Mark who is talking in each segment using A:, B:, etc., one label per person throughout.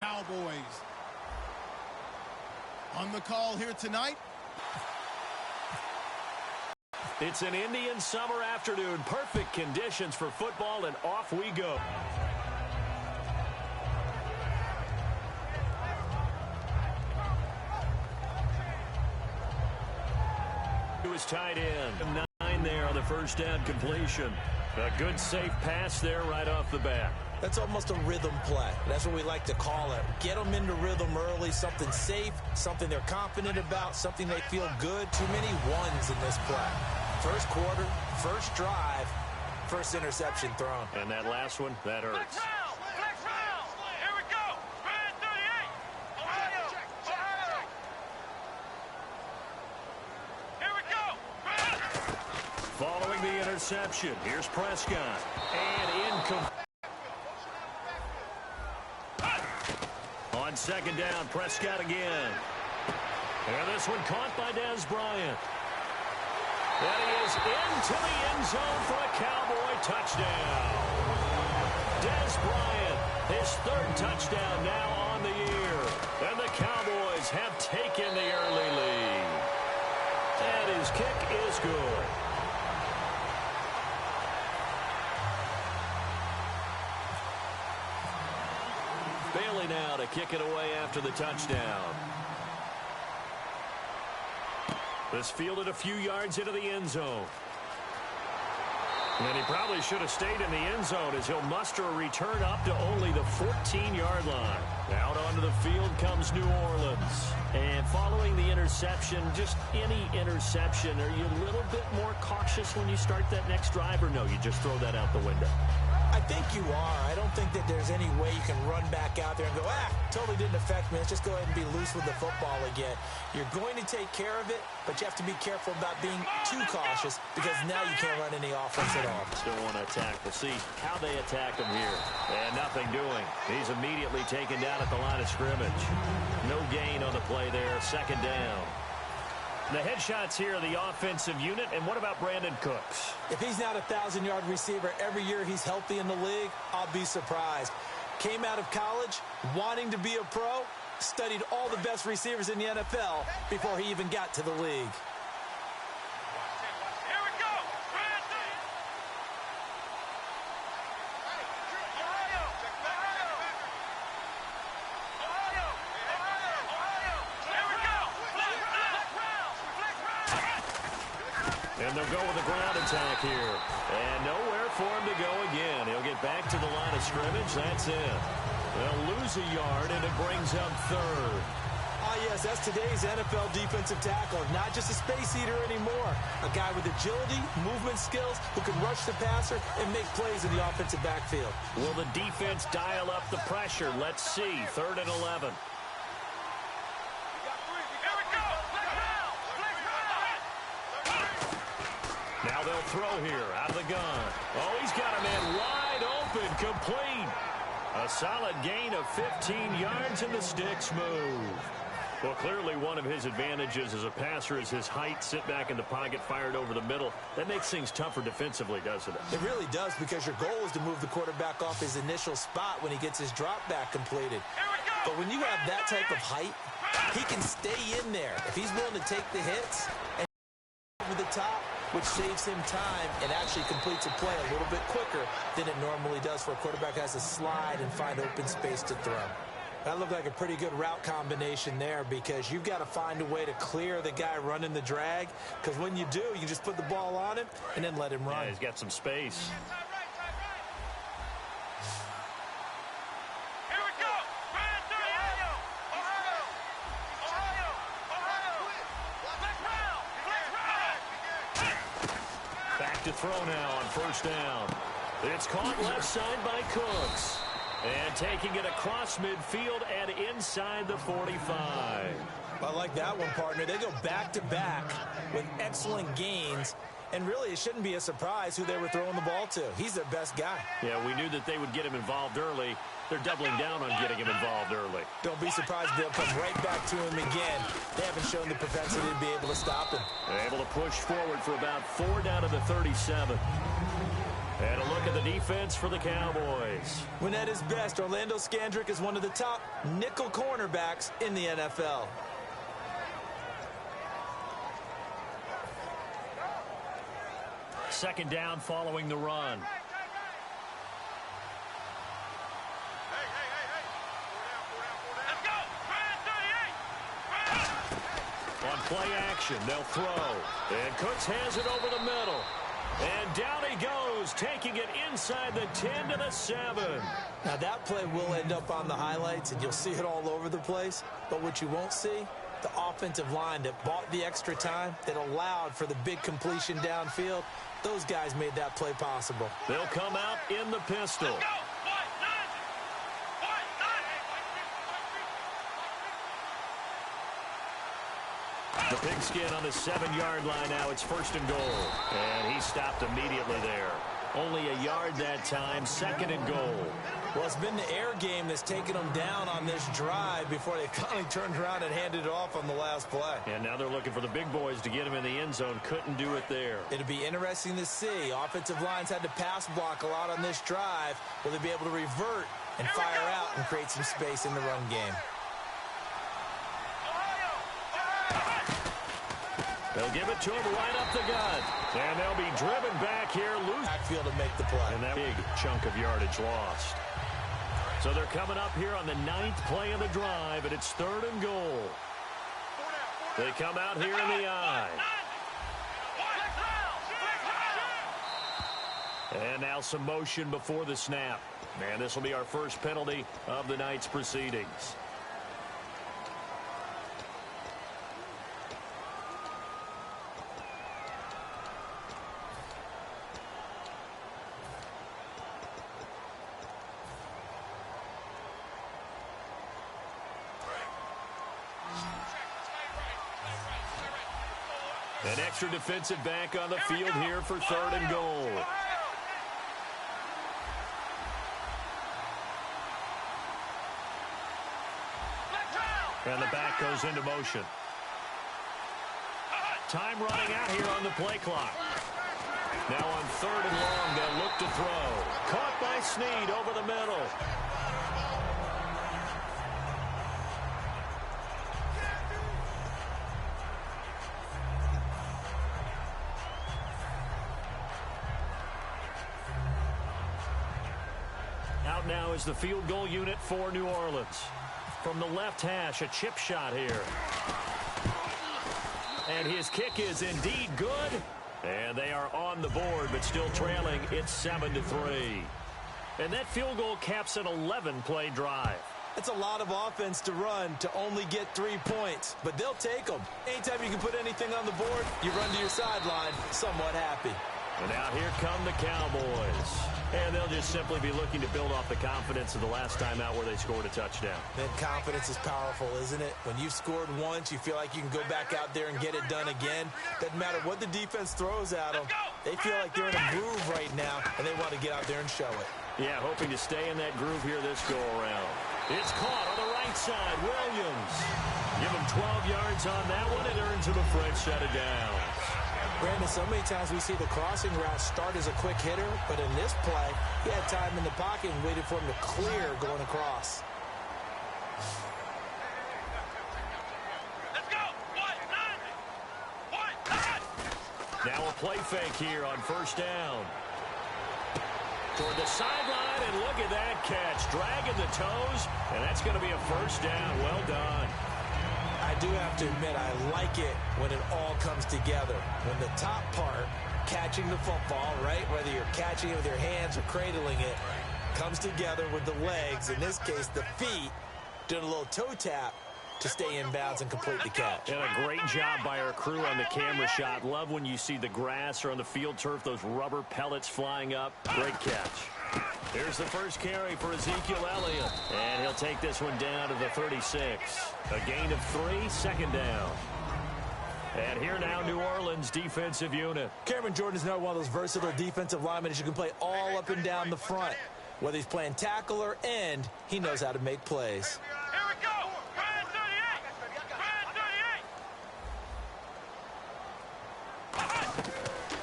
A: Cowboys. On the call here tonight.
B: It's an Indian summer afternoon. Perfect conditions for football, and off we go. To his tight end. 9 there on the first down completion. A good, safe pass there right off the bat.
C: That's almost a rhythm play. That's what we like to call it. Get them into rhythm early, something safe, something they're confident about, something they feel good. Too many ones in this play. First quarter, first drive, first interception thrown.
B: And that last one, that hurts.
D: Flex round. Here we go. Spread 38. Ohio. Here we go.
B: Following the interception, here's Prescott. And incomplete. On second down, Prescott again. And this one caught by Dez Bryant. And he is into the end zone for a Cowboy touchdown. Dez Bryant, his 3rd touchdown now on the year. And the Cowboys have taken the early lead. And his kick is good. Bailey now to kick it away after the touchdown. This fielded a few yards into the end zone. And he probably should have stayed in the end zone as he'll muster a return up to only the 14-yard line. Out onto the field comes New Orleans. And following the interception, just any interception, are you a little bit more cautious when you start that next drive, or no, you just throw that out the window?
C: I think you are. I don't think that there's any way you can run back out there and go, totally didn't affect me. Let's just go ahead and be loose with the football again. You're going to take care of it, but you have to be careful about being too cautious because now you can't run any offense at all.
B: Still want to attack. We'll see how they attack him here. And nothing doing. He's immediately taken down at the line of scrimmage. No gain on the play there. Second down. The headshots here, the offensive unit. And what about Brandon Cooks?
C: If he's not a 1,000-yard receiver every year he's healthy in the league, I'll be surprised. Came out of college wanting to be a pro, studied all the best receivers in the NFL before he even got to the league.
D: Here we go.
B: And they'll go with a ground attack here. And nowhere for him to go again. He'll get back to the line of scrimmage. That's it. They'll lose a yard, and it brings up 3rd.
C: Yes, that's today's NFL defensive tackle. Not just a space eater anymore. A guy with agility, movement skills, who can rush the passer and make plays in the offensive backfield.
B: Will the defense dial up the pressure? Let's see. 3rd and 11. Now they'll throw here out of the gun. Oh, he's got a man wide open, complete. A solid gain of 15 yards, and the sticks move. Well, clearly one of his advantages as a passer is his height. Sit back in the pocket, fired over the middle. That makes things tougher defensively, doesn't it?
C: It really does, because your goal is to move the quarterback off his initial spot when he gets his drop back completed. But when you have that type of height, he can stay in there. If he's willing to take the hits and over the top, which saves him time and actually completes a play a little bit quicker than it normally does for a quarterback who has to slide and find open space to throw. That looked like a pretty good route combination there, because you've got to find a way to clear the guy running the drag, because when you do, you can just put the ball on him and then let him run.
B: Yeah, he's got some space.
D: Here we go.
B: Back to throw now on first down. It's caught left side by Cooks. And taking it across midfield and inside the 45.
C: I like that one, partner. They go back-to-back with excellent gains. And really, it shouldn't be a surprise who they were throwing the ball to. He's their best guy.
B: Yeah, we knew that they would get him involved early. They're doubling down on getting him involved early.
C: Don't be surprised they'll come right back to him again. They haven't shown the propensity to be able to stop him.
B: They're able to push forward for about 4 down to the 37. And a look look at the defense for the Cowboys.
C: When at his best, Orlando Scandrick is one of the top nickel cornerbacks in the NFL.
B: Second down following the run. On play action, they'll throw. And Cooks has it over the middle. And down he goes, taking it inside the 10 to the 7.
C: Now that play will end up on the highlights, and you'll see it all over the place. But what you won't see, the offensive line that bought the extra time, that allowed for the big completion downfield, those guys made that play possible.
B: They'll come out in the pistol. The pigskin on the 7-yard line now. It's 1st and goal. And he stopped immediately there. Only a yard that time, 2nd and goal.
C: Well, it's been the air game that's taken them down on this drive before they finally turned around and handed it off on the last play.
B: And now they're looking for the big boys to get him in the end zone. Couldn't do it there.
C: It'll be interesting to see. Offensive lines had to pass block a lot on this drive. Will they be able to revert and fire out and create some space in the run game?
B: They'll give it to him right up the gut. And they'll be driven back here. Loose
C: backfield to make the play.
B: And that big chunk of yardage lost. So they're coming up here on the 9th play of the drive, and it's 3rd and goal. They come out here in the I. And now some motion before the snap. And this will be our first penalty of the night's proceedings. An extra defensive back on the field here for 3rd and goal. And the back goes into motion. Time running out here on the play clock. Now on 3rd and long, they'll look to throw. Caught by Snead over the middle. Out now is the field goal unit for New Orleans. From the left hash, a chip shot here. And his kick is indeed good. And they are on the board, but still trailing. It's 7-3. And that field goal caps an 11-play drive.
C: It's a lot of offense to run to only get 3 points, but they'll take them. Anytime you can put anything on the board, you run to your sideline somewhat happy.
B: And now here come the Cowboys. And they'll just simply be looking to build off the confidence of the last time out where they scored a touchdown.
C: That confidence is powerful, isn't it? When you've scored once, you feel like you can go back out there and get it done again. Doesn't matter what the defense throws at them. They feel like they're in a groove right now, and they want to get out there and show it.
B: Yeah, hoping to stay in that groove here this go-around. It's caught on the right side. Williams. Give him 12 yards on that one. It earns him a fresh set of downs.
C: Brandon, so many times we see the crossing route start as a quick hitter, but in this play, he had time in the pocket and waited for him to clear going across.
D: Let's go.
B: Now a play fake here on 1st down. Toward the sideline, and look at that catch. Dragging the toes, and that's going to be a 1st down. Well done.
C: I do have to admit, I like it when it all comes together. When the top part, catching the football, right, whether you're catching it with your hands or cradling it, comes together with the legs, in this case the feet, doing a little toe tap to stay in bounds and complete the catch.
B: And a great job by our crew on the camera shot. Love when you see the grass or on the field turf, those rubber pellets flying up. Great catch. Here's the first carry for Ezekiel Elliott. And he'll take this one down to the 36. A gain of 3, 2nd down. And here now, New Orleans defensive unit.
C: Cameron Jordan is now one of those versatile defensive linemen that you can play all up and down the front. Whether he's playing tackle or end, he knows how to make plays.
D: Here we go. Brand 38. Brand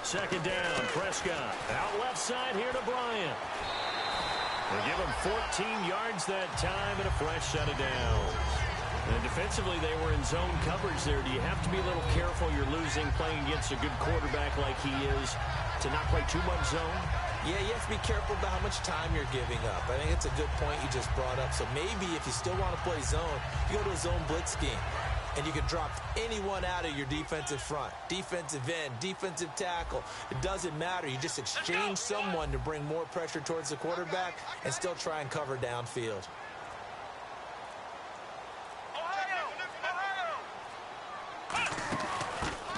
D: 38.
B: second down. Prescott out left side here to Bryant. They give him 14 yards that time and a fresh set of downs. And defensively, they were in zone coverage there. Do you have to be a little careful? You're losing playing against a good quarterback like he is to not play too much zone?
C: Yeah, you have to be careful about how much time you're giving up. I think it's a good point you just brought up. So maybe if you still want to play zone, you go to a zone blitz scheme. And you can drop anyone out of your defensive front. Defensive end, defensive tackle. It doesn't matter. You just exchange someone to bring more pressure towards the quarterback and still try and cover downfield.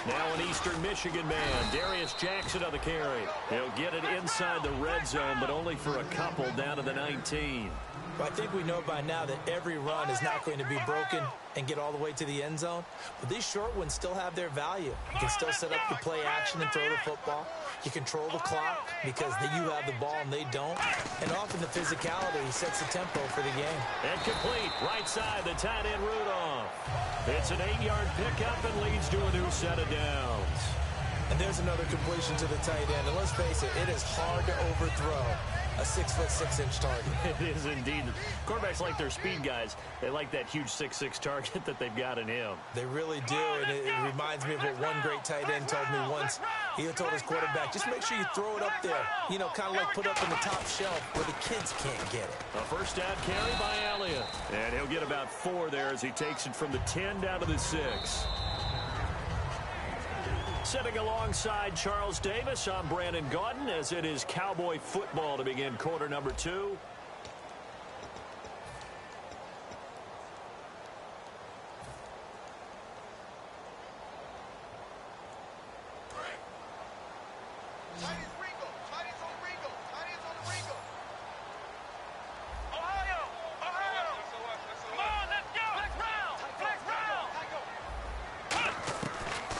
B: Now an Eastern Michigan man, Darius Jackson on the carry. He'll get it inside the red zone, but only for a couple down to the 19.
C: But I think we know by now that every run is not going to be broken and get all the way to the end zone. But these short ones still have their value. You can still set up the play action and throw the football. You control the clock because you have the ball and they don't. And often the physicality sets the tempo for the game.
B: And complete. Right side, the tight end Rudolph. It's an 8-yard pickup and leads to a new set of downs.
C: And there's another completion to the tight end. And let's face it, it is hard to overthrow a 6'6" target.
B: It is indeed. Quarterbacks like their speed guys. They like that huge 6'6" target that they've got in him.
C: They really do, and it reminds me of what one great tight end told me once. He told his quarterback, just make sure you throw it up there, you know, kind of like put up in the top shelf where the kids can't get it.
B: A first down carry by Elliott. And he'll get about 4 there as he takes it from the 10 down to the 6. Sitting alongside Charles Davis, I'm Brandon Gaudin as it is Cowboy football to begin quarter number 2.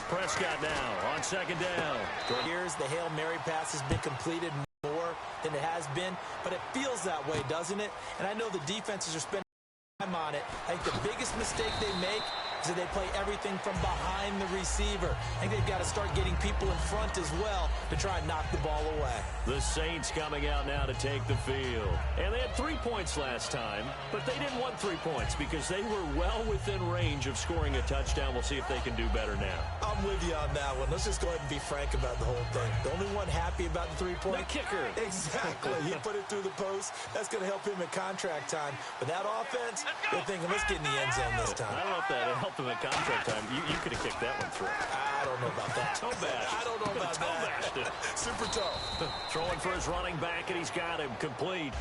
B: Prescott now on second down.
C: For years, the Hail Mary pass has been completed more than it has been, but it feels that way, doesn't it? And I know the defenses are spending time on it. I think the biggest mistake they make is that they play everything from behind the receiver. I think they've got to start getting people in front as well to try and knock the ball away.
B: The Saints coming out now to take the field. And they had 3 points last time, but they didn't want 3 points because they were well within range of scoring a touchdown. We'll see if they can do better now.
C: I'm with you on that one. Let's just go ahead and be frank about the whole thing. The only one happy about the 3-point?
B: The kicker.
C: Exactly. He put it through the post. That's going to help him at contract time. But that offense, they're thinking, let's get in the end zone this time.
B: I don't know if that helped him at contract time. You could have kicked that one through.
C: I don't know about that.
B: Toe bash.
C: I don't know about
B: toe
C: that.
B: Bashed it.
C: Super toe.
B: Throwing for his running back, and he's got him complete.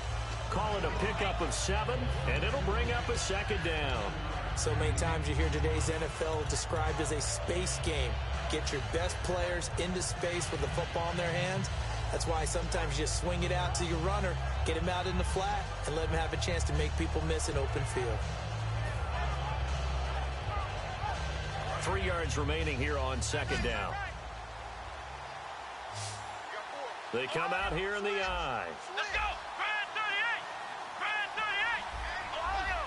B: Call it a pickup of 7, and it'll bring up a second down.
C: So many times you hear today's NFL described as a space game. Get your best players into space with the football in their hands. That's why sometimes you just swing it out to your runner, get him out in the flat, and let him have a chance to make people miss an open field.
B: 3 yards remaining here on second down. They come out here in the I.
D: Let's go! Grand 38! Grand 38! Ohio!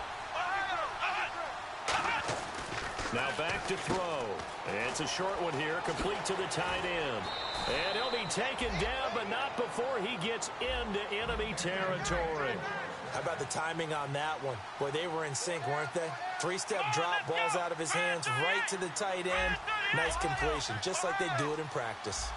B: Now back to throw. And it's a short one here, complete to the tight end. And he'll be taken down, but not before he gets into enemy territory.
C: How about the timing on that one? Boy, they were in sync, weren't they? 3-step drop, balls out of his hands, right to the tight end. Nice completion, just like they do it in practice.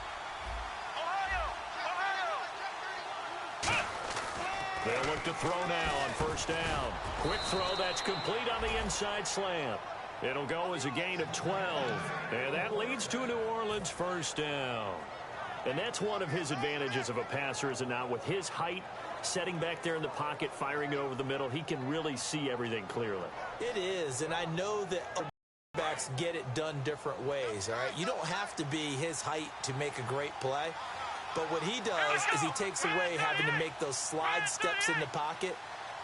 B: They'll look to throw now on first down. Quick throw, that's complete on the inside slant. It'll go as a gain of 12. And that leads to a New Orleans first down. And that's one of his advantages of a passer, is it not? With his height, setting back there in the pocket, firing it over the middle, he can really see everything clearly.
C: It is, and I know that quarterbacks get it done different ways, all right? You don't have to be his height to make a great play. But what he does is he takes away having to make those slide steps in the pocket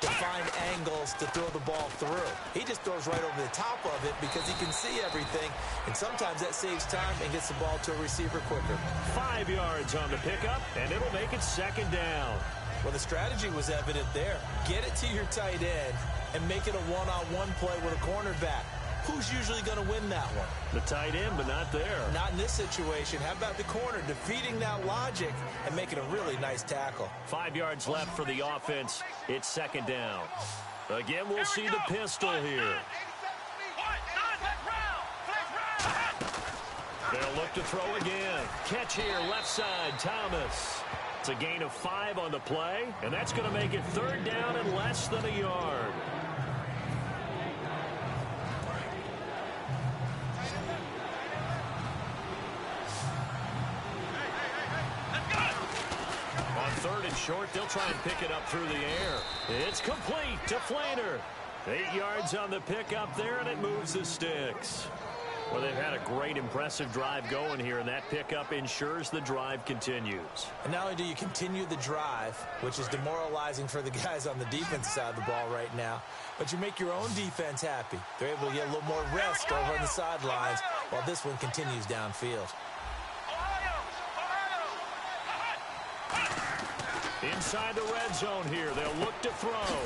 C: to find angles to throw the ball through. He just throws right over the top of it because he can see everything, and sometimes that saves time and gets the ball to a receiver quicker.
B: 5 yards on the pickup, and it'll make it second down.
C: Well, the strategy was evident there. Get it to your tight end and make it a one-on-one play with a cornerback. who's usually going to win that one?
B: The tight end, but not there.
C: Not in this situation. How about the corner defeating that logic and making a really nice tackle?
B: 5 yards left for the offense. It's second down. Again, we'll see the pistol here. They'll look to throw again. Catch here, left side, Thomas. It's a gain of 5 on the play, and that's going to make it third down and less than a yard. On third and short, they'll try and pick it up through the air. It's complete to Flainer. 8 yards on the pickup there, and it moves the sticks. Well, they've had a great, impressive drive going here, and that pickup ensures the drive continues.
C: And not only do you continue the drive, which is demoralizing for the guys on the defensive side of the ball right now, but you make your own defense happy. They're able to get a little more rest over on the sidelines while this one continues downfield.
B: Inside the red zone here, they'll look to throw.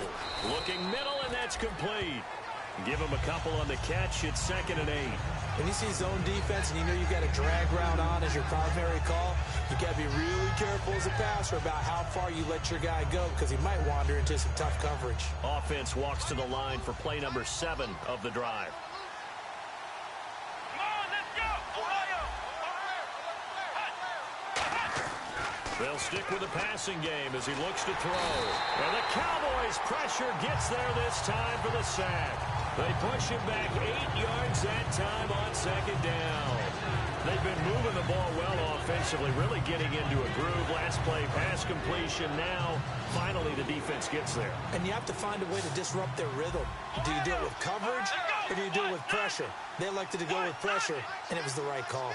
B: Looking middle, and that's complete. Give him a couple on the catch. It's 2nd and 8.
C: When you see zone defense and you know you've got a drag route on as your primary call, you got to be really careful as a passer about how far you let your guy go because he might wander into some tough coverage.
B: Offense walks to the line for play number 7 of the drive. They'll stick with the passing game as he looks to throw. And the Cowboys pressure gets there this time for the sack. They push him back 8 yards that time on 2nd down. They've been moving the ball well offensively, really getting into a groove. Last play, pass completion. Now, finally, the defense gets there.
C: And you have to find a way to disrupt their rhythm. Do you do it with coverage or do you do it with pressure? They elected to go with pressure, and it was the right call.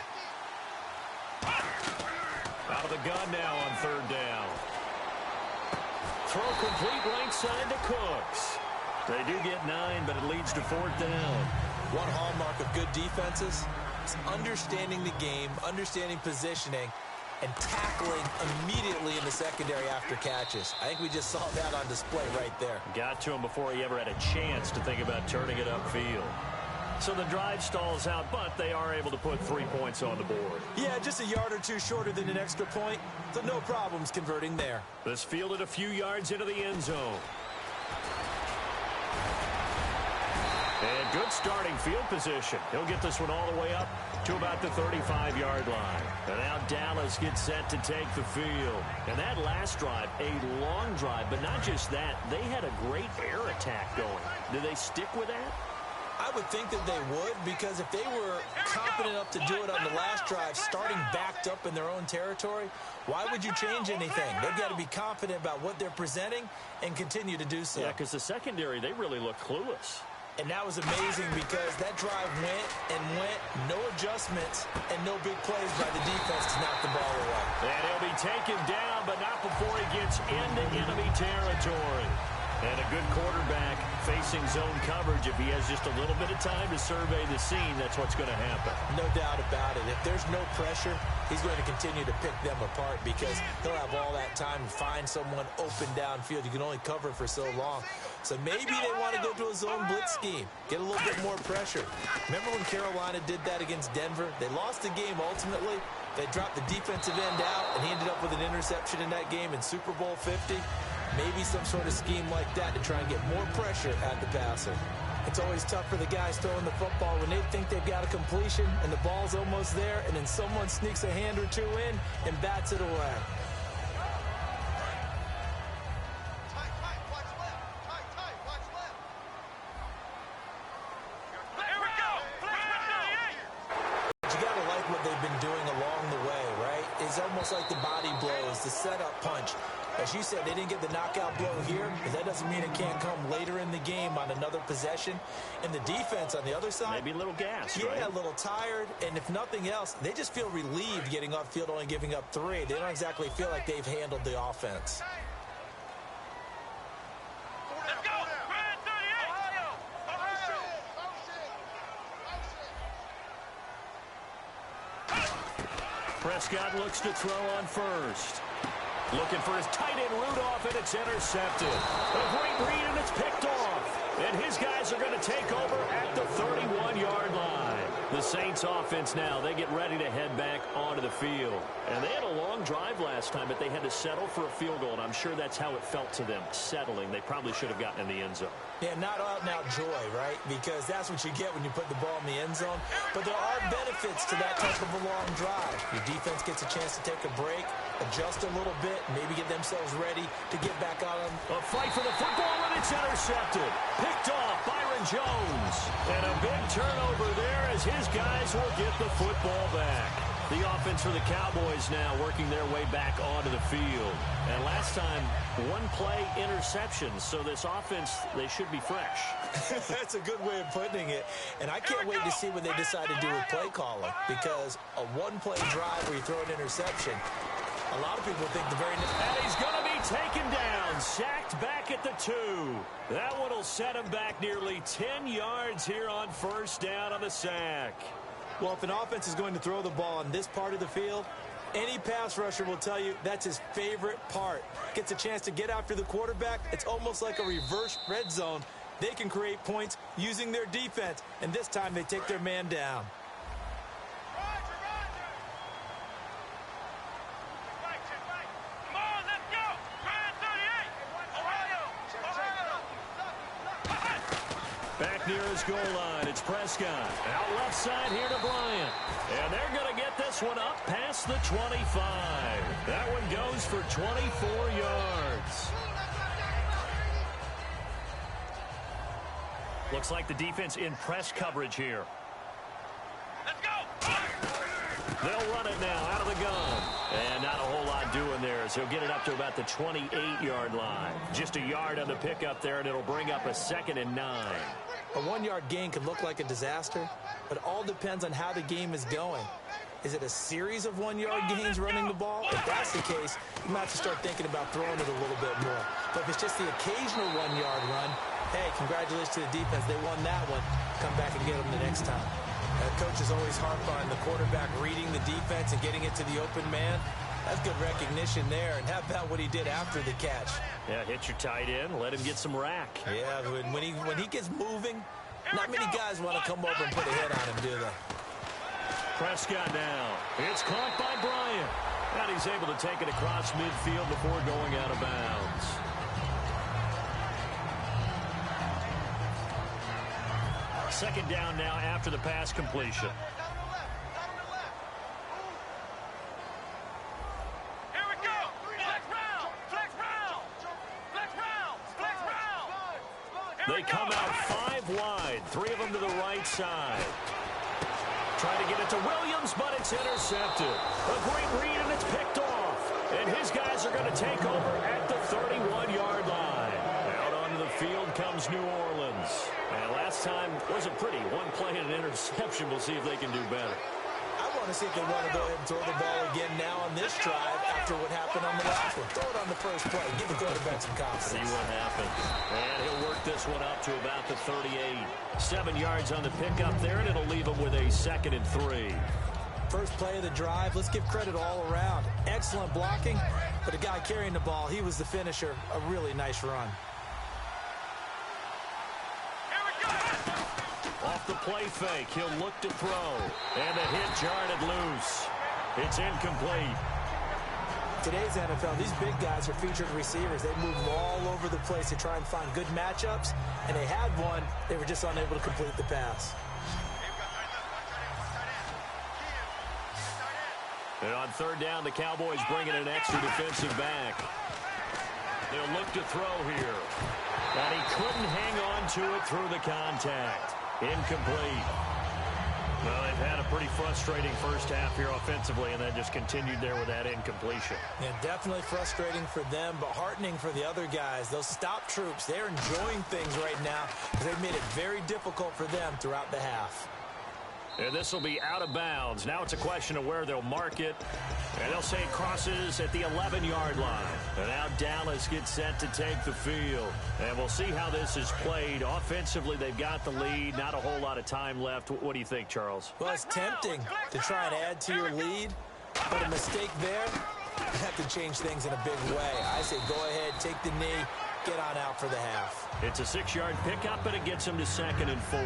B: Out of the gun now on 3rd down. Throw complete right side to Cooks. They do get 9, but it leads to 4th down.
C: One hallmark of good defenses is understanding the game, understanding positioning, and tackling immediately in the secondary after catches. I think we just saw that on display right there.
B: Got to him before he ever had a chance to think about turning it upfield. So the drive stalls out, but they are able to put 3 points on the board.
C: Yeah, just a yard or two shorter than an extra point, so no problems converting there.
B: This fielded a few yards into the end zone. And good starting field position. He'll get this one all the way up to about the 35-yard line. And now Dallas gets set to take the field. And that last drive, a long drive, but not just that. They had a great air attack going. Do they stick with that?
C: I would think that they would, because if they were confident enough to do it on the last drive, starting backed up in their own territory, why would you change anything? They've got to be confident about what they're presenting and continue to do so.
B: Yeah, because the secondary, they really look clueless.
C: And that was amazing because that drive went and went, no adjustments, and no big plays by the defense to knock the ball away.
B: And he'll be taken down, but not before he gets into enemy territory. And a good quarterback facing zone coverage. If he has just a little bit of time to survey the scene, that's what's going to happen.
C: No doubt about it. If there's no pressure, he's going to continue to pick them apart because he'll have all that time to find someone open downfield. You can only cover for so long. So maybe they want to go to a zone blitz scheme, get a little bit more pressure. Remember when Carolina did that against Denver? They lost the game ultimately. They dropped the defensive end out, and he ended up with an interception in that game in Super Bowl 50. Maybe some sort of scheme like that to try and get more pressure at the passer. It's always tough for the guys throwing the football when they think they've got a completion and the ball's almost there, and then someone sneaks a hand or two in and bats it away. You got to like what they've been doing along the way, right? It's almost like the body blows, the setup punch. As you said, they didn't get the knockout blow here, but that doesn't mean it can't come later in the game on another possession. And the defense on the other side,
B: maybe a little gas,
C: yeah,
B: right?
C: a little tired. And if nothing else, they just feel relieved getting off field, only giving up 3. They don't exactly feel like they've handled the offense.
D: Let's go! Red 38!
B: Prescott looks to throw on first. Looking for his tight end Rudolph, and it's intercepted. A great read, and it's picked off. And his guys are going to take over at the 31-yard line. The Saints offense now, they get ready to head back onto the field. And they had a long drive last time, but they had to settle for a field goal, and I'm sure that's how it felt to them, settling. They probably should have gotten in the end zone.
C: Yeah, not out-and-out joy, right? Because that's what you get when you put the ball in the end zone. But there are benefits to that type of a long drive. Your defense gets a chance to take a break, adjust a little bit, maybe get themselves ready to get back on them.
B: A fight for the football, and it's intercepted. Picked off Byron Jones. And a big turnover there as his guys will get the football back. The offense for the Cowboys now working their way back onto the field. And last time, one-play interceptions. So this offense, they should be fresh.
C: That's a good way of putting it. And I can't wait to see what they decide to do with play calling. Because a one-play drive where you throw an interception, a lot of people think the very next...
B: And he's going to be taken down, sacked back at the 2. That one will set him back nearly 10 yards here on first down on the sack.
C: Well, if an offense is going to throw the ball on this part of the field, any pass rusher will tell you that's his favorite part. Gets a chance to get after the quarterback. It's almost like a reverse red zone. They can create points using their defense, and this time they take their man down.
D: Come on, let's go. Brand 38. Ohio.
B: Back near his goal line, it's Prescott. Out left side here to Bryant. And they're going to get this one up past the 25. That one goes for 24 yards. Looks like the defense in press coverage here.
D: Let's go.
B: They'll run it now out of the gun. And not a whole lot doing there as he'll get it up to about the 28-yard line. Just a yard on the pickup there, and it'll bring up a 2nd and 9.
C: A one-yard gain can look like a disaster, but it all depends on how the game is going. Is it a series of one-yard gains running the ball? If that's the case, you might have to start thinking about throwing it a little bit more. But if it's just the occasional one-yard run, hey, congratulations to the defense. They won that one. Come back and get them the next time. Coaches always harp on the quarterback reading the defense and getting it to the open man. That's good recognition there. And how about what he did after the catch?
B: Yeah, hit your tight end, let him get some rack.
C: Yeah, when he gets moving, not many guys want to come over and put a hit on him, do they?
B: Prescott now. It's caught by Bryant. And he's able to take it across midfield before going out of bounds. Second down now after the pass completion.
D: Here we go. Flex round. Flex round. Flex round. Flex round.
B: They come out 5 wide. 3 of them to the right side. Trying to get it to Williams, but it's intercepted. A great read, and it's picked off. And his guys are going to take over at the 31-yard line. Out onto the field comes New Orleans. And last time wasn't pretty. One play and an interception. We'll see if they can do better.
C: I want to see if they want to go ahead and throw the ball again now on this drive after what happened on the last one. Throw it on the first play. Give the quarterback some confidence.
B: See what happens. And he'll work this one up to about the 38. 7 yards on the pickup there, and it'll leave him with a 2nd and 3.
C: First play of the drive, let's give credit all around. Excellent blocking, but the guy carrying the ball, he was the finisher. A really nice run.
B: Off the play fake, he'll look to throw. And the hit jarred it loose. It's incomplete.
C: Today's NFL, these big guys are featured receivers. They move all over the place to try and find good matchups, and they had one. They were just unable to complete the pass.
B: And on third down, the Cowboys bring in an extra defensive back. They'll look to throw here. And he couldn't hang on to it through the contact. Incomplete. Well, they've had a pretty frustrating first half here offensively, and then just continued there with that incompletion.
C: Yeah, definitely frustrating for them, but heartening for the other guys. Those stop troops, they're enjoying things right now because they've made it very difficult for them throughout the half.
B: And this will be out of bounds. Now it's a question of where they'll mark it. And they'll say it crosses at the 11-yard line. And now Dallas gets set to take the field. And we'll see how this is played. Offensively, they've got the lead. Not a whole lot of time left. What do you think, Charles?
C: Well, it's tempting to try and add to your lead. But a mistake there, you have to change things in a big way. I say go ahead, take the knee, get on out for the half.
B: It's a 6-yard pickup, and it gets him to 2nd and 4.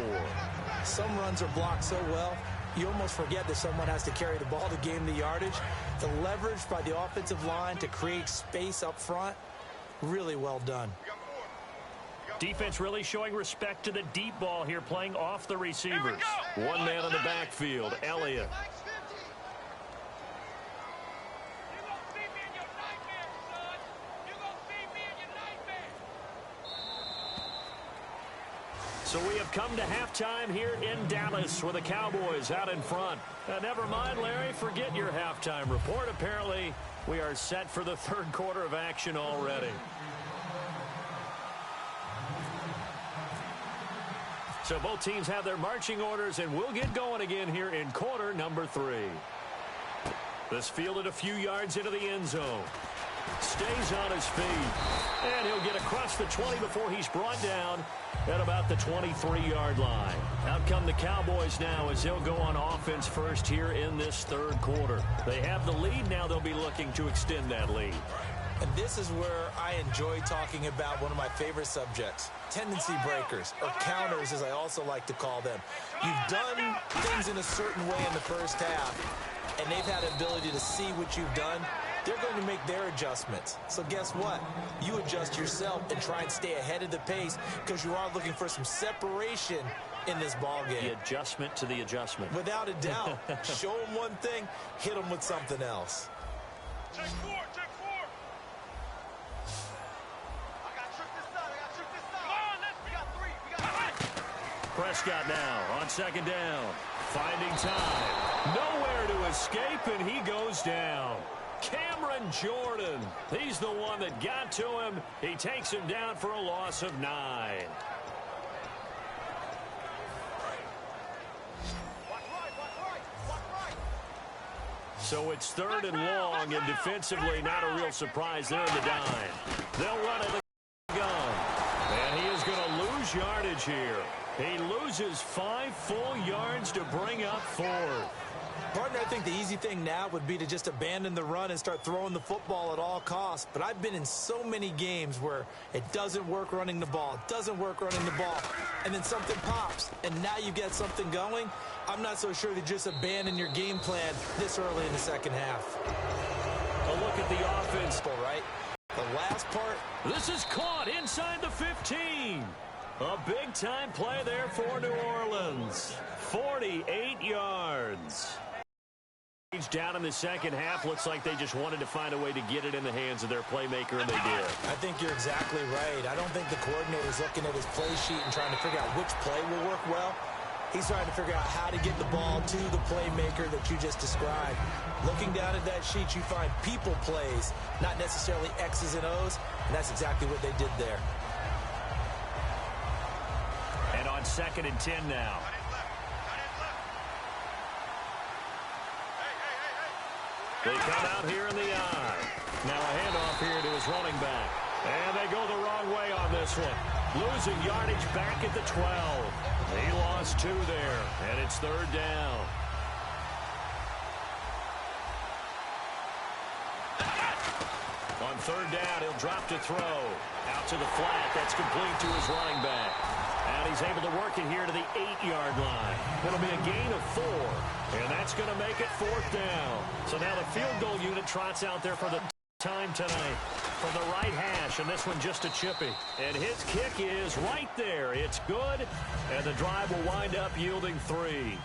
C: Some runs are blocked so well, you almost forget that someone has to carry the ball to gain the yardage. The leverage by the offensive line to create space up front, really well done.
B: Defense really showing respect to the deep ball here, playing off the receivers. One man in the backfield, Elliott. So we have come to halftime here in Dallas with the Cowboys out in front. Never mind, Larry, forget your halftime report. Apparently, we are set for the third quarter of action already. So both teams have their marching orders, and we'll get going again here in quarter number 3. This fielded a few yards into the end zone. Stays on his feet. And he'll get across the 20 before he's brought down at about the 23-yard line. Out come the Cowboys now as they'll go on offense first here in this third quarter. They have the lead. Now they'll be looking to extend that lead.
C: And this is where I enjoy talking about one of my favorite subjects, tendency breakers, or counters as I also like to call them. You've done things in a certain way in the first half, and they've had the ability to see what you've done. They're going to make their adjustments. So guess what? You adjust yourself and try and stay ahead of the pace because you are looking for some separation in this ball game.
B: The adjustment to the adjustment.
C: Without a doubt. Show them one thing, hit them with something else.
D: Check 4, check 4. I got trick this side, Come on, we got 3, we got 3.
B: Prescott now on 2nd down. Finding time. Nowhere to escape, and he goes down. Cameron Jordan. He's the one that got to him. He takes him down for a loss of 9. So it's 3rd and long, and defensively not a real surprise there in the dime. They'll run it gun. And he is going to lose yardage here. He loses 5 full yards to bring up 4th.
C: Partner, I think the easy thing now would be to just abandon the run and start throwing the football at all costs. But I've been in so many games where it doesn't work running the ball. It doesn't work running the ball. And then something pops, and now you get something going. I'm not so sure to just abandon your game plan this early in the second half.
B: A look at the offense.
C: Right? The last part.
B: This is caught inside the 15. A big-time play there for New Orleans. 48 yards. Down in the second half, looks like they just wanted to find a way to get it in the hands of their playmaker, and they did.
C: I think you're exactly right. I don't think the coordinator's looking at his play sheet and trying to figure out which play will work well. He's trying to figure out how to get the ball to the playmaker that you just described. Looking down at that sheet, you find people plays, not necessarily X's and O's, and that's exactly what they did there.
B: And on 2nd and 10 now. They come out here in the eye. Now a handoff here to his running back. And they go the wrong way on this one. Losing yardage back at the 12. He lost 2 there, and it's 3rd down. On 3rd down, he'll drop to throw. Out to the flat. That's complete to his running back. And he's able to work it here to the 8-yard line. It'll be a gain of 4. And that's going to make it 4th down. So now the field goal unit trots out there for the time tonight from the right hash. And this one just a chippy. And his kick is right there. It's good. And the drive will wind up yielding 3.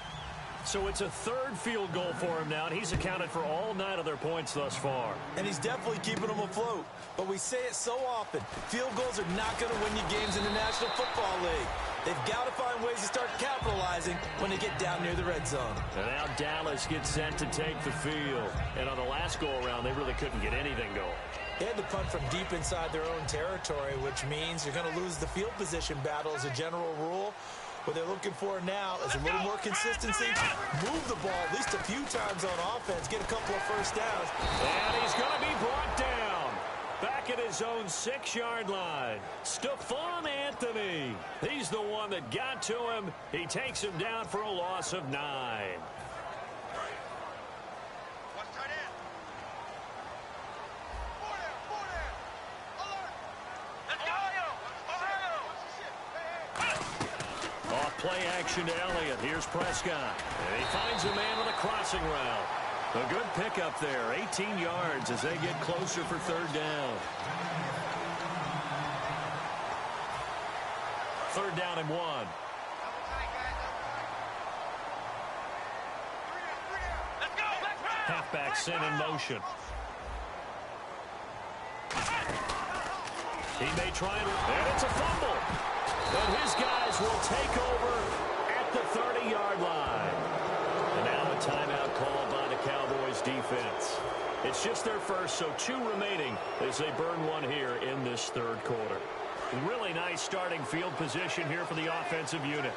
B: So it's a 3rd field goal for him now, and he's accounted for all 9 of their points thus far.
C: And he's definitely keeping them afloat. But we say it so often, field goals are not going to win you games in the National Football League. They've got to find ways to start capitalizing when they get down near the red zone.
B: And now Dallas gets set to take the field. And on the last go-around, they really couldn't get anything going.
C: They had to punt from deep inside their own territory, which means you're going to lose the field position battle as a general rule. What they're looking for now is a little more consistency, move the ball at least a few times on offense, get a couple of first downs.
B: And he's going to be brought down back at his own 6-yard line. Stephon Anthony, he's the one that got to him. He takes him down for a loss of 9. Play action to Elliott. Here's Prescott. And he finds a man with a crossing route. A good pickup there. 18 yards as they get closer for third down. Third down and 1. Halfback sent in motion. He may try and it's a fumble. And his guys will take over at the 30-yard line. And now a timeout called by the Cowboys defense. It's just their first, so 2 remaining as they burn 1 here in this third quarter. Really nice starting field position here for the offensive unit.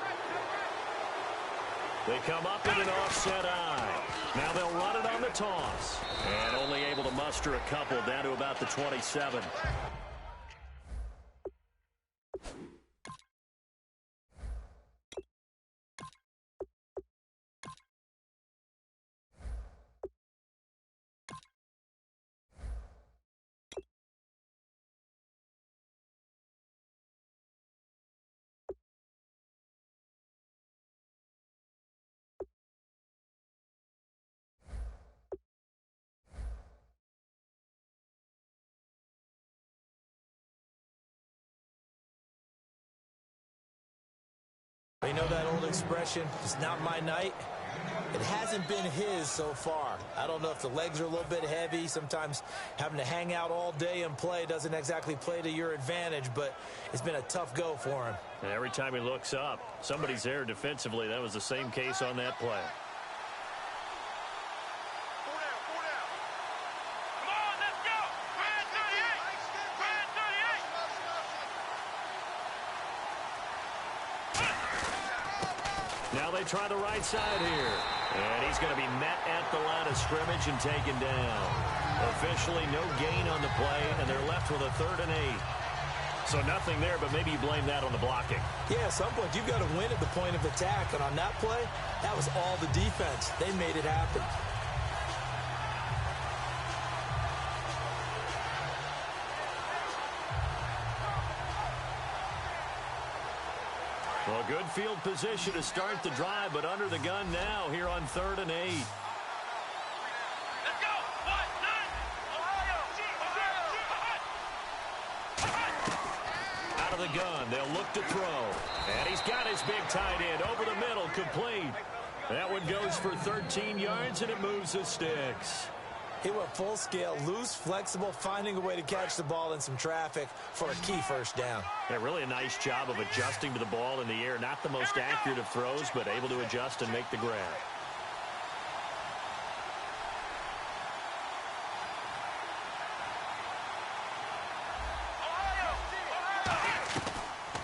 B: They come up with an offset eye. Now they'll run it on the toss. And only able to muster a couple down to about the 27.
C: You know that old expression, it's not my night? It hasn't been his so far. I don't know if the legs are a little bit heavy. Sometimes having to hang out all day and play doesn't exactly play to your advantage, but it's been a tough go for him.
B: And every time he looks up, somebody's there defensively. That was the same case on that play. Now they try the right side here. And he's going to be met at the line of scrimmage and taken down. Officially no gain on the play, and they're left with a 3rd and 8. So nothing there, but maybe you blame that on the blocking.
C: Yeah, at some point you've got to win at the point of attack. And on that play, that was all the defense. They made it happen.
B: Well, good field position to start the drive, but under the gun now here on 3rd and 8.
D: Let's go! 1-9!
B: Out of the gun, they'll look to throw. And he's got his big tight end over the middle, complete. That one goes for 13 yards, and it moves the sticks.
C: He went full scale, loose, flexible, finding a way to catch the ball in some traffic for a key first down.
B: Yeah, really a nice job of adjusting to the ball in the air. Not the most accurate of throws, but able to adjust and make the grab.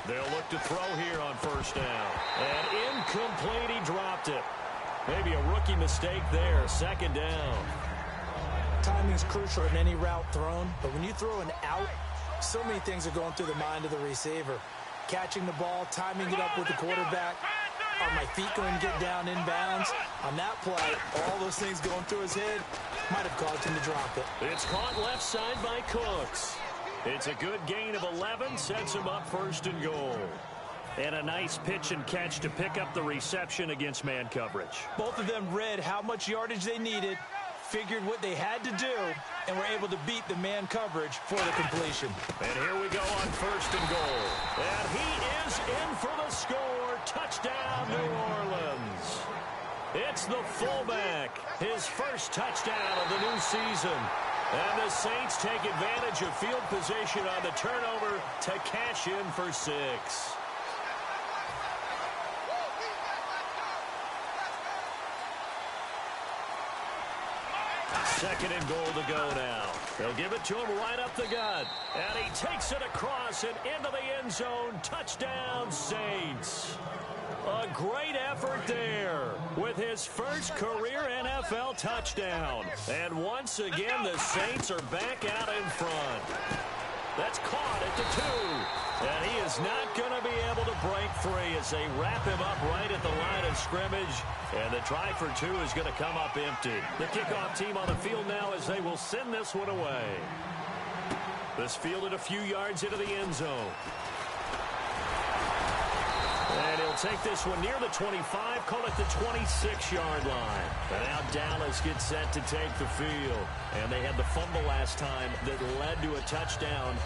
B: They'll look to throw here on first down. And incomplete, he dropped it. Maybe a rookie mistake there, 2nd down.
C: Timing is crucial in any route thrown, but when you throw an out, so many things are going through the mind of the receiver. Catching the ball, timing it up with the quarterback. Are my feet going to get down inbounds? On that play, all those things going through his head might have caused him to drop it.
B: It's caught left side by Cooks. It's a good gain of 11, sets him up 1st and goal. And a nice pitch and catch to pick up the reception against man coverage.
C: Both of them read how much yardage they needed, figured what they had to do, and were able to beat the man coverage for the completion.
B: And here we go on 1st and goal. And he is in for the score. Touchdown, New Orleans. It's the fullback, his first touchdown of the new season. And the Saints take advantage of field position on the turnover to cash in for 6. 2nd and goal to go now. They'll give it to him right up the gut. And he takes it across and into the end zone. Touchdown, Saints. A great effort there with his first career NFL touchdown. And once again, the Saints are back out in front. That's caught at the 2. And he is not going to be able to break free as they wrap him up right at the line of scrimmage. And the try for 2 is going to come up empty. The kickoff team on the field now as they will send this one away. This fielded a few yards into the end zone. And he'll take this one near the 25, call it the 26-yard line. And now Dallas gets set to take the field. And they had the fumble last time that led to a touchdown.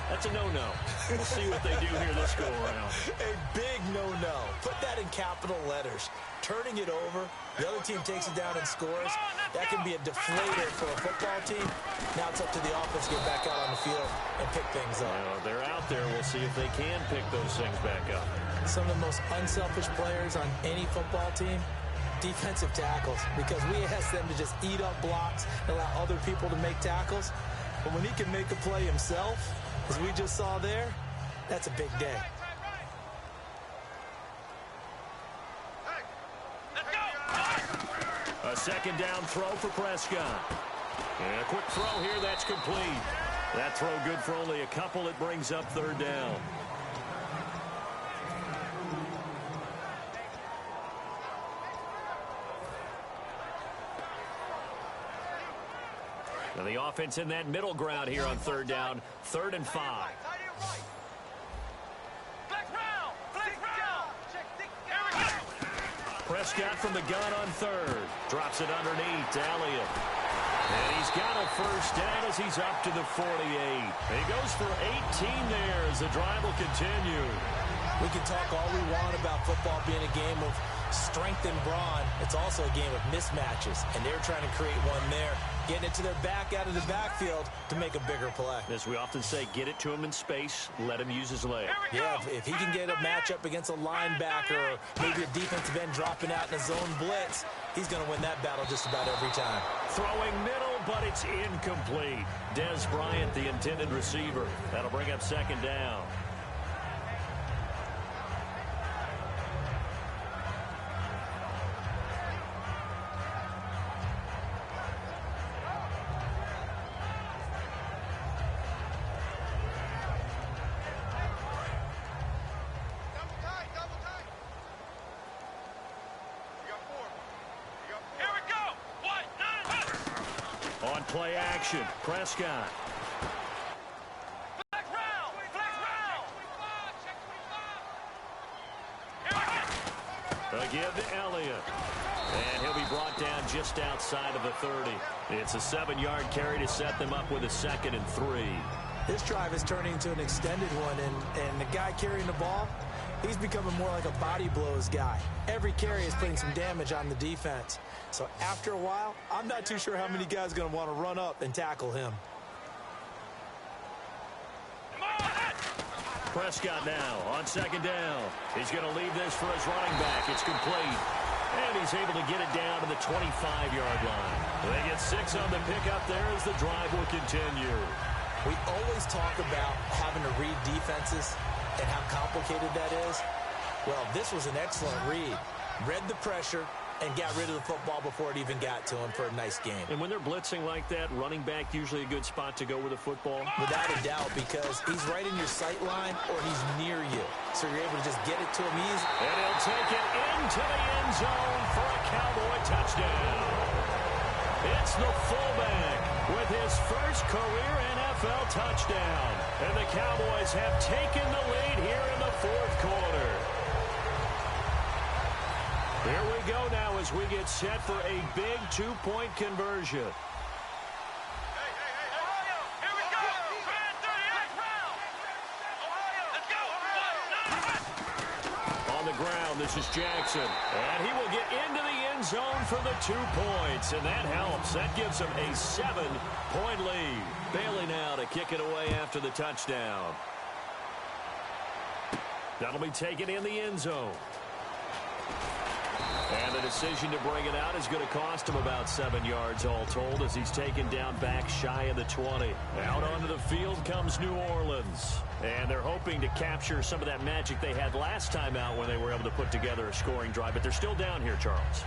B: That's a no-no. We'll see what they do here this go-around.
C: A big no-no. Put that in capital letters. Turning it over, the other team takes it down and scores. That can be a deflator for a football team. Now it's up to the offense to get back out on the field and pick things up.
B: Well, they're out there. We'll see if they can pick those things back up.
C: Some of the most unselfish players on any football team, defensive tackles, because we ask them to just eat up blocks and allow other people to make tackles. But when he can make a play himself, as we just saw there, that's a big day.
B: A second down throw for Prescott. And a quick throw here, that's complete. That throw good for only a couple. It brings up third down. Now the offense in that middle ground here on third down, 3rd and 5. Prescott from the gun on 3rd. Drops it underneath to Elliott. And he's got a first down as he's up to the 48. He goes for 18 there as the drive will continue.
C: We can talk all we want about football being a game of strength and brawn. It's also a game of mismatches, and they're trying to create one there, getting it to their back out of the backfield to make a bigger play.
B: As we often say, get it to him in space, let him use his leg.
C: Yeah, if he can get a matchup against a linebacker or maybe a defensive end dropping out in a zone blitz, he's going to win that battle just about every time.
B: Throwing middle, but it's incomplete. Dez Bryant, the intended receiver. That'll bring up second down. On play action, Prescott.
D: Flex round!
B: Again to Elliott. And he'll be brought down just outside of the 30. It's a 7-yard carry to set them up with a 2nd and 3.
C: This drive is turning into an extended one, and the guy carrying the ball, he's becoming more like a body blows guy. Every carry is putting some damage on the defense. So after a while, I'm not too sure how many guys are going to want to run up and tackle him.
B: Prescott now on 2nd down. He's going to leave this for his running back. It's complete. And he's able to get it down to the 25-yard line. They get 6 on the pickup there as the drive will continue.
C: We always talk about having to read defenses and how complicated that is. Well, this was an excellent read. Read the pressure and got rid of the football before it even got to him for a nice game.
B: And when they're blitzing like that, running back usually a good spot to go with the football?
C: Without a doubt, because he's right in your sight line or he's near you. So you're able to just get it to him easy.
B: And he'll take it into the end zone for a Cowboy touchdown. It's the fullback with his first career NFL touchdown. And the Cowboys have taken the lead here in the 4th quarter. Here we go now as we get set for a big 2-point conversion.
D: Ohio, here we go! Grand 38 round! Ohio, let's go!
B: On the ground, this is Jackson. And he will get into the end zone for the 2 points. And that helps. That gives him a 7-point lead. Bailey now to kick it away after the touchdown. That'll be taken in the end zone. And the decision to bring it out is going to cost him about 7 yards all told as he's taken down back shy of the 20. Out onto the field comes New Orleans. And they're hoping to capture some of that magic they had last time out when they were able to put together a scoring drive. But they're still down here, Charles.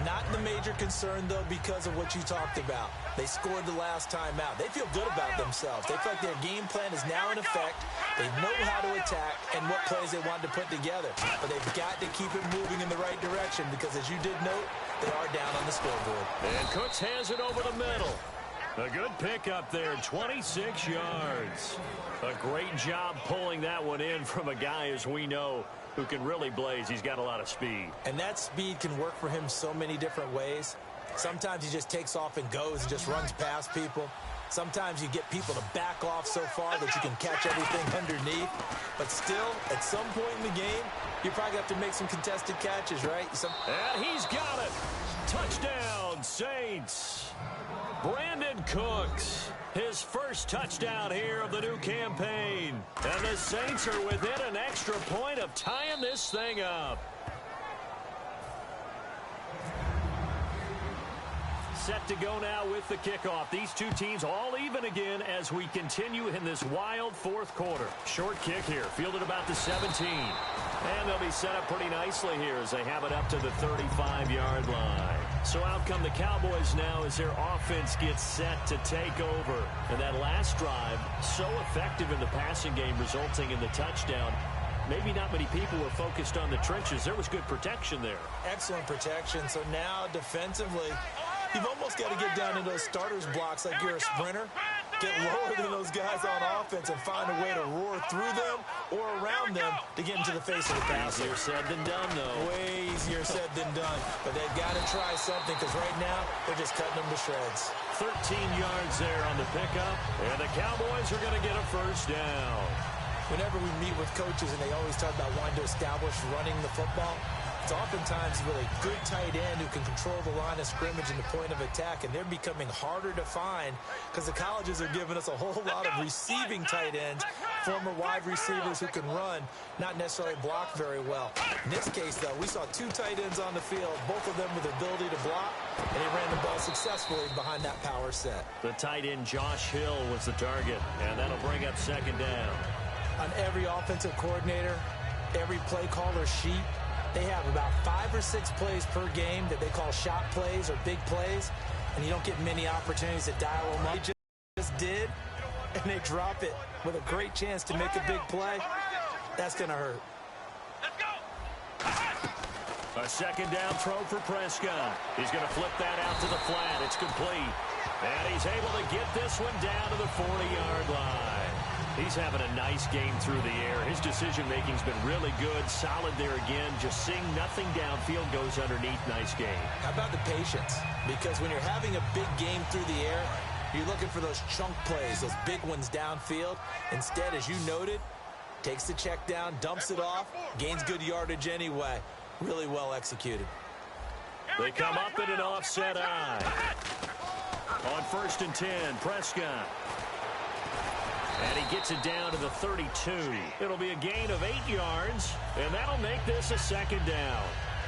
C: Not the major concern, though, because of what you talked about. They scored the last time out. They feel good about themselves. They feel like their game plan is now in effect. They know how to attack and what plays they want to put together. But they've got to keep it moving in the right direction because, as you did note, they are down on the scoreboard.
B: And Cooks has it over the middle. A good pickup there, 26 yards. A great job pulling that one in from a guy, as we know, who can really blaze. He's got a lot of speed.
C: And that speed can work for him so many different ways. Sometimes he just takes off and goes and just runs past people. Sometimes you get people to back off so far that you can catch everything underneath. But still, at some point in the game, you probably have to make some contested catches, right?
B: And he's got it. Touchdown, Saints. Brandon Cooks, his first touchdown here of the new campaign. And the Saints are within an extra point of tying this thing up. Set to go now with the kickoff. These two teams all even again as we continue in this wild fourth quarter. Short kick here, fielded about the 17. And they'll be set up pretty nicely here as they have it up to the 35-yard line. So out come the Cowboys now as their offense gets set to take over. And that last drive, so effective in the passing game, resulting in the touchdown. Maybe not many people were focused on the trenches. There was good protection there.
C: Excellent protection. So now defensively, you've almost got to get down to those starters blocks like you're a sprinter. Get lower than those guys on offense and find a way to roar through them or around them to get into the face of the passer.
B: Easier said than done, though.
C: Way easier said than done. But they've got to try something because right now they're just cutting them to shreds.
B: 13 yards there on the pickup. And the Cowboys are going to get a first down.
C: Whenever we meet with coaches and they always talk about wanting to establish running the football, it's oftentimes with a good tight end who can control the line of scrimmage and the point of attack, and they're becoming harder to find because the colleges are giving us a whole lot of receiving tight ends, former wide receivers who can run, not necessarily block very well. In this case, though, we saw two tight ends on the field, both of them with the ability to block, and they ran the ball successfully behind that power set.
B: The tight end Josh Hill was the target, and that'll bring up second down.
C: On every offensive coordinator, every play caller sheet, they have about 5 or 6 plays per game that they call shot plays or big plays, and you don't get many opportunities to dial them up. They just did, and they drop it with a great chance to make a big play. That's going to hurt.
B: A second down throw for Prescott. He's going to flip that out to the flat. It's complete. And he's able to get this one down to the 40-yard line. He's having a nice game through the air. His decision-making's been really good. Solid there again. Just seeing nothing downfield goes underneath. Nice game.
C: How about the patience? Because when you're having a big game through the air, you're looking for those chunk plays, those big ones downfield. Instead, as you noted, takes the check down, dumps it off, gains good yardage anyway. Really well executed.
B: They come up in an offset eye. On 1st and 10, Prescott. And he gets it down to the 32. It'll be a gain of 8 yards, and that'll make this a second down.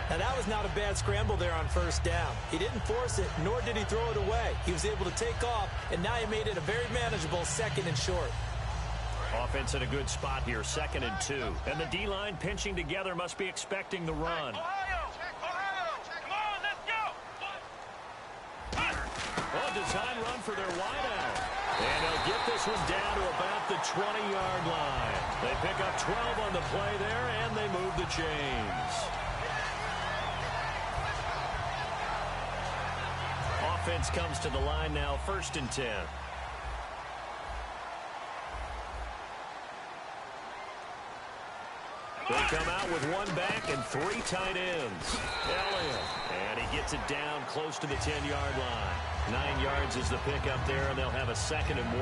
C: Now, that was not a bad scramble there on 1st down. He didn't force it, nor did he throw it away. He was able to take off, and now he made it a very manageable 2nd and short.
B: Offense in a good spot here, 2nd and 2. And the D-line pinching together must be expecting the run. Well, design run for their wideout. And they'll get this one down to about the 20-yard line. They pick up 12 on the play there, and they move the chains. Offense comes to the line now, 1st and 10. They come out with 1 back and 3 tight ends. Elliott, and he gets it down close to the 10-yard line. 9 yards is the pickup there, and they'll have a 2nd and 1.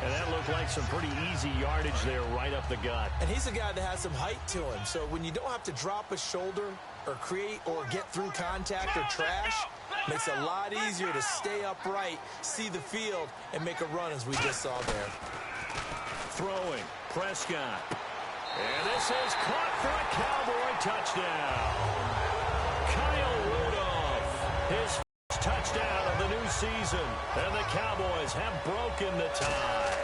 B: And that looked like some pretty easy yardage there right up the gut.
C: And he's a guy that has some height to him. So when you don't have to drop a shoulder or create or get through contact or trash, makes it a lot easier to stay upright, see the field, and make a run as we just saw there.
B: Throwing, Prescott. And this is caught for a Cowboy touchdown. Kyle Rudolph, his first touchdown of the new season. And the Cowboys have broken the tie.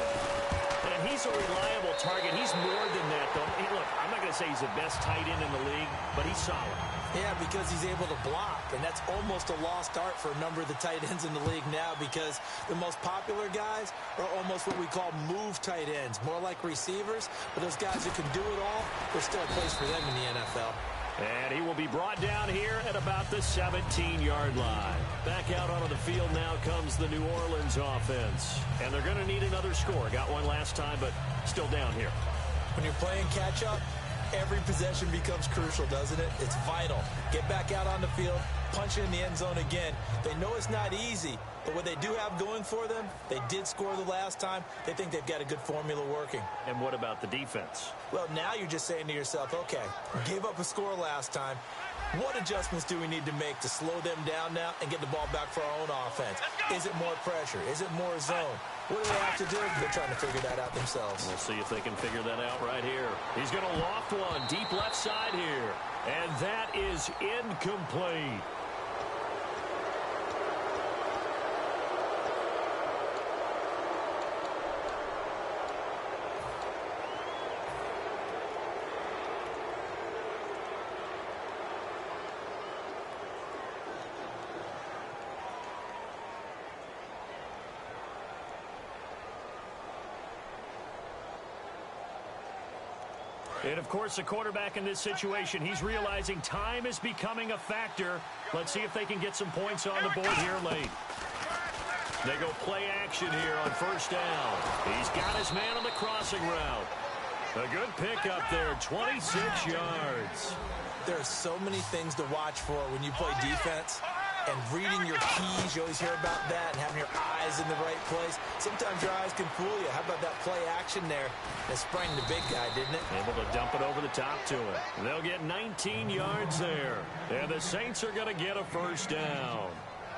B: And he's a reliable target. He's more than that, though. Hey, look, I'm not going to say he's the best tight end in the league, but he's solid.
C: Yeah, because he's able to block, and that's almost a lost art for a number of the tight ends in the league now because the most popular guys are almost what we call move tight ends, more like receivers, but those guys who can do it all, there's still a place for them in the NFL.
B: And he will be brought down here at about the 17-yard line. Back out onto the field now comes the New Orleans offense. And they're going to need another score. Got one last time, but still down here.
C: When you're playing catch-up, Every possession becomes crucial, doesn't it? It's vital. Get back out on the field, punch it in the end zone again. They know it's not easy, but what they do have going for them, they did score the last time. They think they've got a good formula working.
B: And what about the defense?
C: Well, now you're just saying to yourself, okay, gave up a score last time. What adjustments do we need to make to slow them down now and get the ball back for our own offense? Is it more pressure? Is it more zone? What do they have to do? They're trying to figure that out themselves.
B: We'll see if they can figure that out right here. He's going to loft one deep left side here. And that is incomplete. And, of course, the quarterback in this situation, he's realizing time is becoming a factor. Let's see if they can get some points on the board here late. They go play action here on first down. He's got his man on the crossing route. A good pickup there, 26 yards.
C: There are so many things to watch for when you play defense. And reading your keys, you always hear about that, and having your eyes in the right place. Sometimes your eyes can fool you. How about that play action there? It sprang the big guy, didn't it?
B: Able to dump it over the top to him. They'll get 19 yards there. And the Saints are going to get a first down.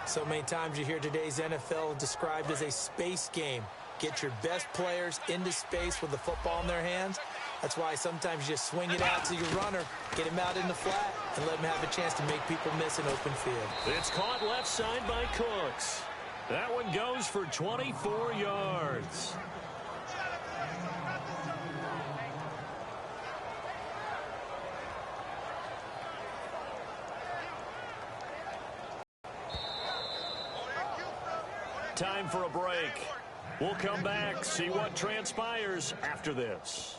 C: So many times you hear today's NFL described as a space game. Get your best players into space with the football in their hands. That's why sometimes you just swing it out to your runner, get him out in the flat, and let him have a chance to make people miss an open field.
B: It's caught left side by Cooks. That one goes for 24 yards. Time for a break. We'll come back, see what transpires after this.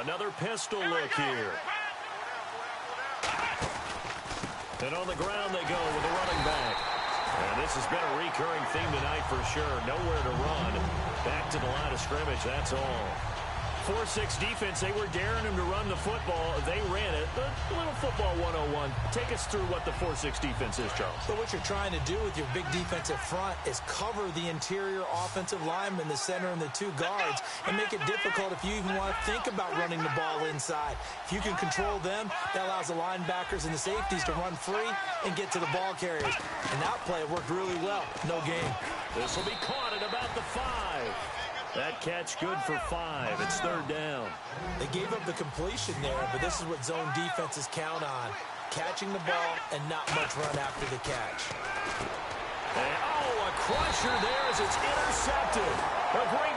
B: Another pistol look here. And on the ground they go with the running back. And this has been a recurring theme tonight for sure. Nowhere to run. Back to the line of scrimmage, that's all. 4-6 defense, they were daring him to run the football. They ran it. A little football 101. Take us through what the 4-6 defense is, Charles.
C: So what you're trying to do with your big defensive front is cover the interior offensive lineman, the center, and the two guards, and make it difficult if you even want to think about running the ball inside. If you can control them, that allows the linebackers and the safeties to run free and get to the ball carriers. And that play worked really well. No gain.
B: This will be caught at about the 5. That catch good for 5. It's third down.
C: They gave up the completion there, but this is what zone defenses count on. Catching the ball and not much run after the catch.
B: And, a crusher there as it's intercepted. A great